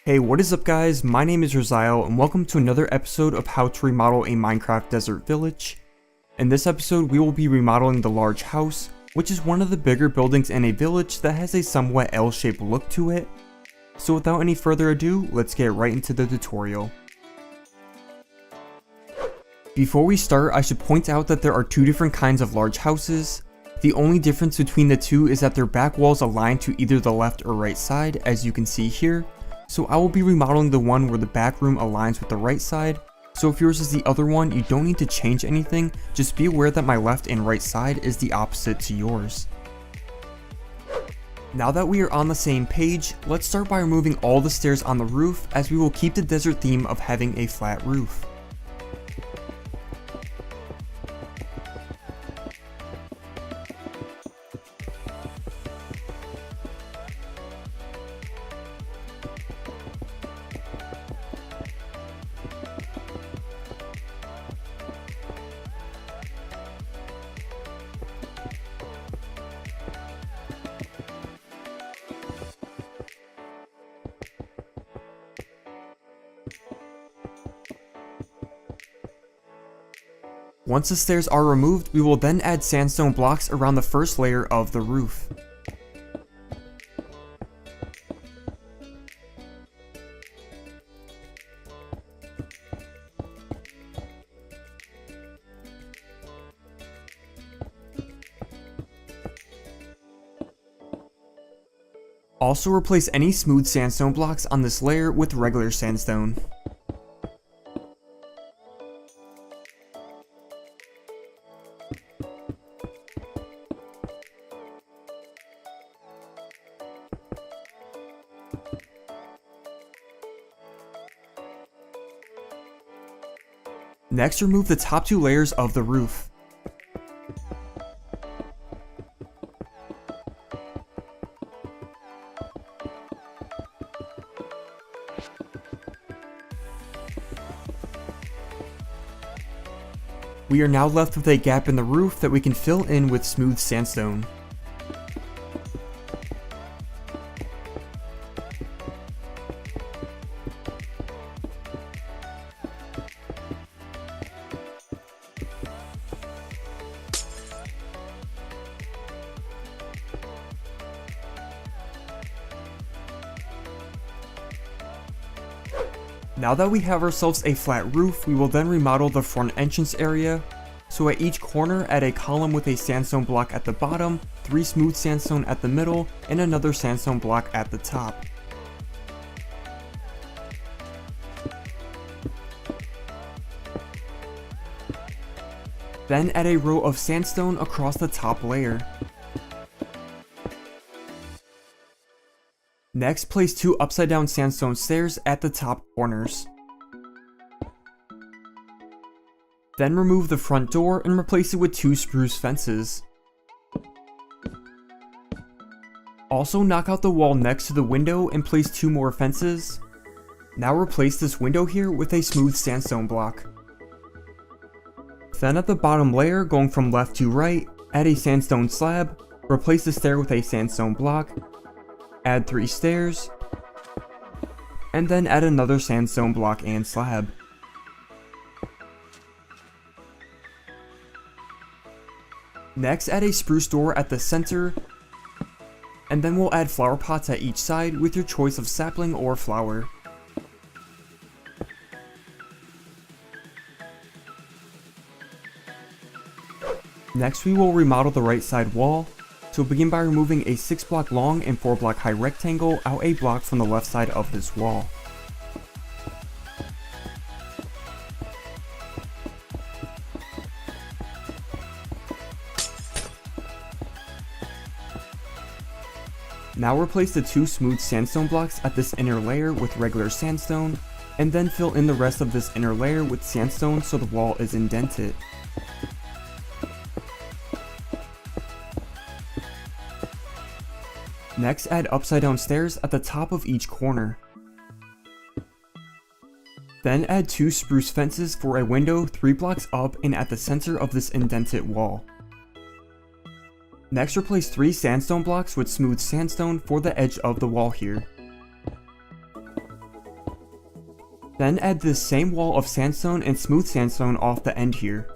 Hey, what is up guys? My name is Rosail and welcome to another episode of how to remodel a Minecraft desert village. In this episode, we will be remodeling the large house, which is one of the bigger buildings in a village that has a somewhat L-shaped look to it. So without any further ado, let's get right into the tutorial. Before we start, I should point out that there are two different kinds of large houses. The only difference between the two is that their back walls align to either the left or right side, as you can see here. So I will be remodeling the one where the back room aligns with the right side. So if yours is the other one, you don't need to change anything, just be aware that my left and right side is the opposite to yours. Now that we are on the same page, let's start by removing all the stairs on the roof, as we will keep the desert theme of having a flat roof. Once the stairs are removed, we will then add sandstone blocks around the first layer of the roof. Also replace any smooth sandstone blocks on this layer with regular sandstone. Next, remove the top two layers of the roof. We are now left with a gap in the roof that we can fill in with smooth sandstone. Now that we have ourselves a flat roof, we will then remodel the front entrance area. So at each corner, add a column with a sandstone block at the bottom, 3 smooth sandstone at the middle, and another sandstone block at the top. Then add a row of sandstone across the top layer. Next, place 2 upside down sandstone stairs at the top corners. Then remove the front door and replace it with 2 spruce fences. Also knock out the wall next to the window and place 2 more fences. Now replace this window here with a smooth sandstone block. Then at the bottom layer, going from left to right, add a sandstone slab, replace the stair with a sandstone block, add 3 stairs, and then add another sandstone block and slab. Next, add a spruce door at the center, and then we'll add flower pots at each side with your choice of sapling or flower. Next, we will remodel the right side wall. So begin by removing a 6-block long and 4-block high rectangle out a block from the left side of this wall. Now replace the 2 smooth sandstone blocks at this inner layer with regular sandstone, and then fill in the rest of this inner layer with sandstone so the wall is indented. Next, add upside down stairs at the top of each corner. Then add 2 spruce fences for a window 3 blocks up and at the center of this indented wall. Next, replace 3 sandstone blocks with smooth sandstone for the edge of the wall here. Then add this same wall of sandstone and smooth sandstone off the end here.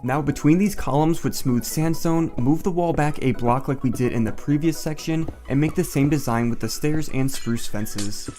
Now between these columns with smooth sandstone, move the wall back a block like we did in the previous section and make the same design with the stairs and spruce fences.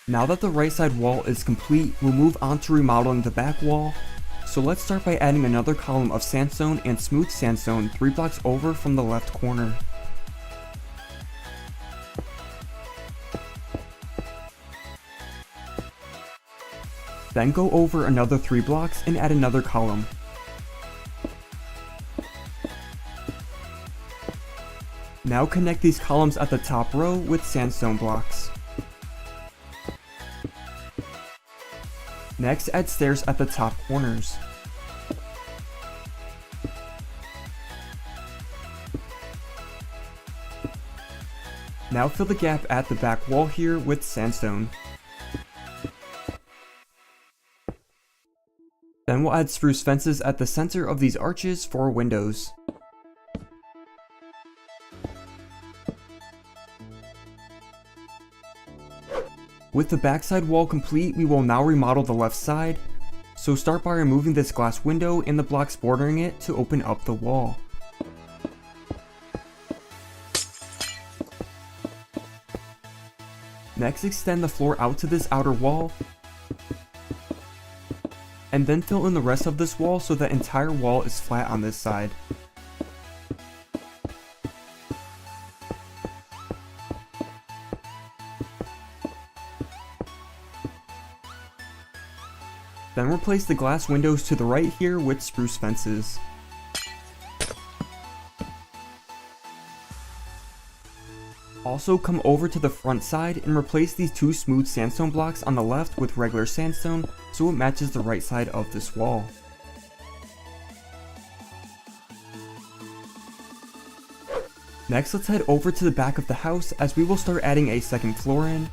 Now that the right side wall is complete, we'll move on to remodeling the back wall. So let's start by adding another column of sandstone and smooth sandstone 3 blocks over from the left corner. Then go over another 3 blocks and add another column. Now connect these columns at the top row with sandstone blocks. Next, add stairs at the top corners. Now fill the gap at the back wall here with sandstone. Then we'll add spruce fences at the center of these arches for windows. With the backside wall complete, we will now remodel the left side. So start by removing this glass window and the blocks bordering it to open up the wall. Next, extend the floor out to this outer wall, and then fill in the rest of this wall so the entire wall is flat on this side. Then replace the glass windows to the right here with spruce fences. Also come over to the front side and replace these 2 smooth sandstone blocks on the left with regular sandstone so it matches the right side of this wall. Next, let's head over to the back of the house as we will start adding a second floor in.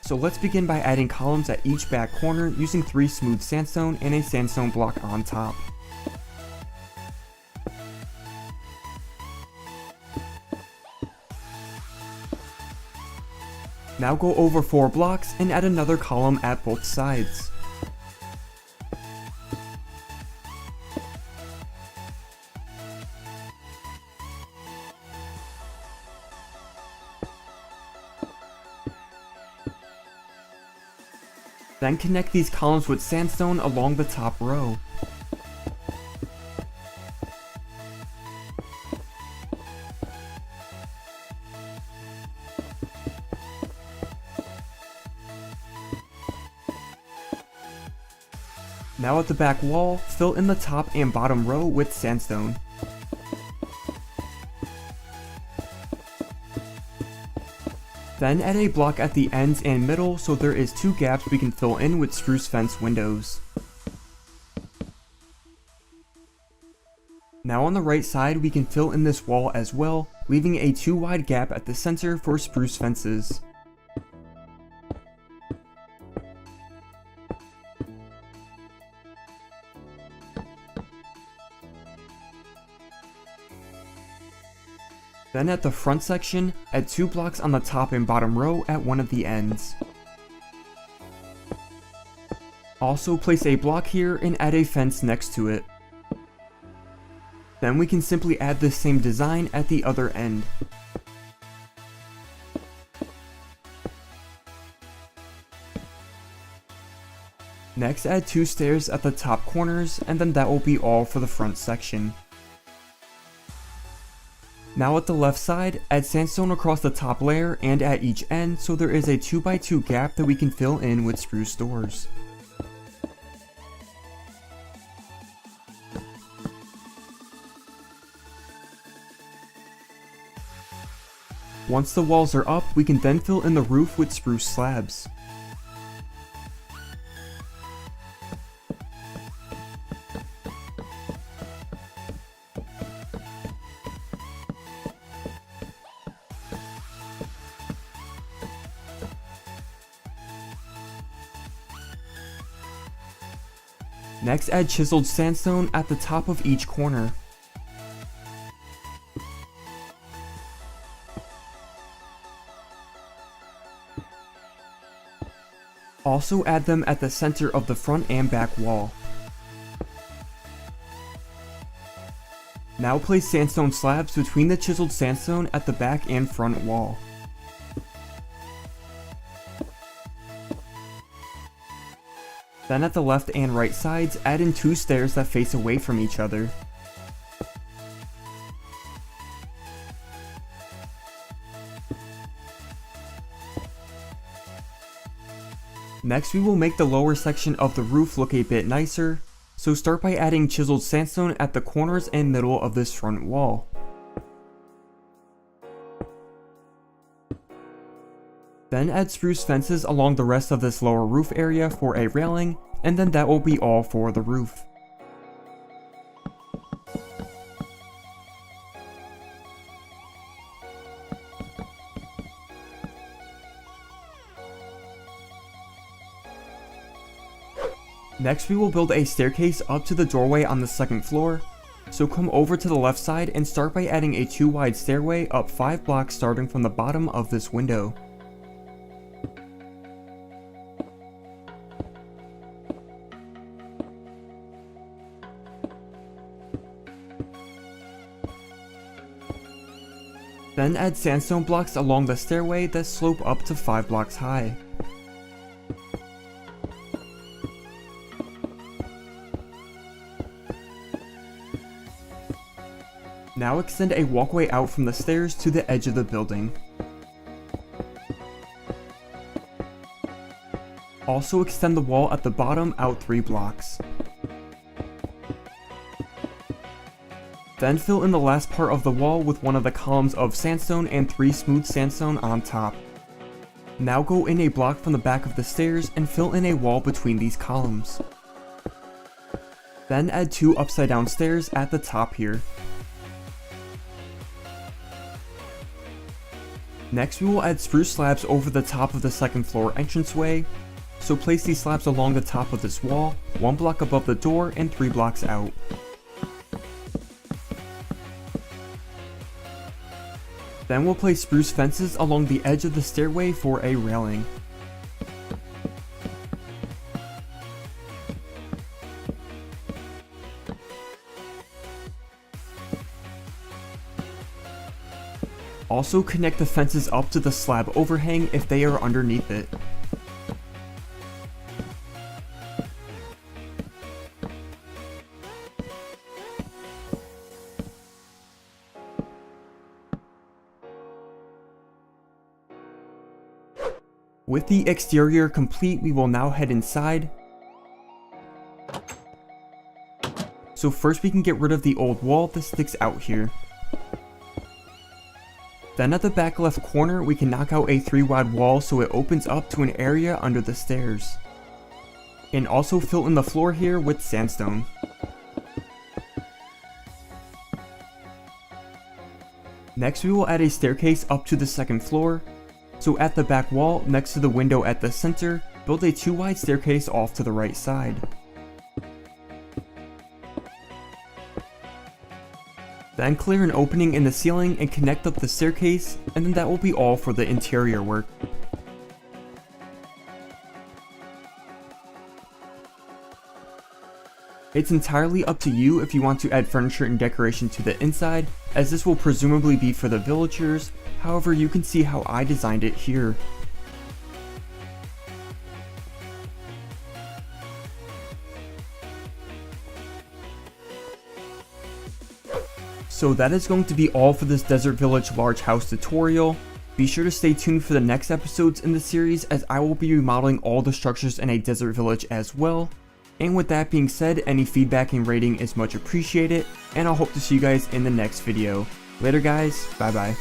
So let's begin by adding columns at each back corner using 3 smooth sandstone and a sandstone block on top. Now go over 4 blocks and add another column at both sides. Then connect these columns with sandstone along the top row. Now at the back wall, fill in the top and bottom row with sandstone. Then add a block at the ends and middle so there is 2 gaps we can fill in with spruce fence windows. Now on the right side we can fill in this wall as well, leaving a 2 wide gap at the center for spruce fences. Then at the front section, add 2 blocks on the top and bottom row at one of the ends. Also place a block here and add a fence next to it. Then we can simply add the same design at the other end. Next, add 2 stairs at the top corners, and then that will be all for the front section. Now at the left side, add sandstone across the top layer and at each end so there is a 2x2 gap that we can fill in with spruce doors. Once the walls are up, we can then fill in the roof with spruce slabs. Next, add chiseled sandstone at the top of each corner. Also add them at the center of the front and back wall. Now place sandstone slabs between the chiseled sandstone at the back and front wall. Then at the left and right sides, add in 2 stairs that face away from each other. Next, we will make the lower section of the roof look a bit nicer, so start by adding chiseled sandstone at the corners and middle of this front wall. Then add spruce fences along the rest of this lower roof area for a railing, and then that will be all for the roof. Next, we will build a staircase up to the doorway on the second floor, so come over to the left side and start by adding a 2 wide stairway up 5 blocks starting from the bottom of this window. Then add sandstone blocks along the stairway that slope up to 5 blocks high. Now extend a walkway out from the stairs to the edge of the building. Also extend the wall at the bottom out 3 blocks. Then fill in the last part of the wall with one of the columns of sandstone and 3 smooth sandstone on top. Now go in a block from the back of the stairs and fill in a wall between these columns. Then add 2 upside down stairs at the top here. Next, we will add spruce slabs over the top of the second floor entranceway, so place these slabs along the top of this wall, 1 block above the door and 3 blocks out. Then we'll place spruce fences along the edge of the stairway for a railing. Also connect the fences up to the slab overhang if they are underneath it. With the exterior complete, we will now head inside. So first we can get rid of the old wall that sticks out here. Then at the back left corner, we can knock out a 3 wide wall so it opens up to an area under the stairs. And also fill in the floor here with sandstone. Next, we will add a staircase up to the second floor. So at the back wall, next to the window at the center, build a 2 wide staircase off to the right side. Then clear an opening in the ceiling and connect up the staircase, and then that will be all for the interior work. It's entirely up to you if you want to add furniture and decoration to the inside, as this will presumably be for the villagers. However, you can see how I designed it here. So that is going to be all for this Desert Village large house tutorial. Be sure to stay tuned for the next episodes in the series, as I will be remodeling all the structures in a desert village as well. And with that being said, any feedback and rating is much appreciated, and I'll hope to see you guys in the next video. Later guys, bye bye.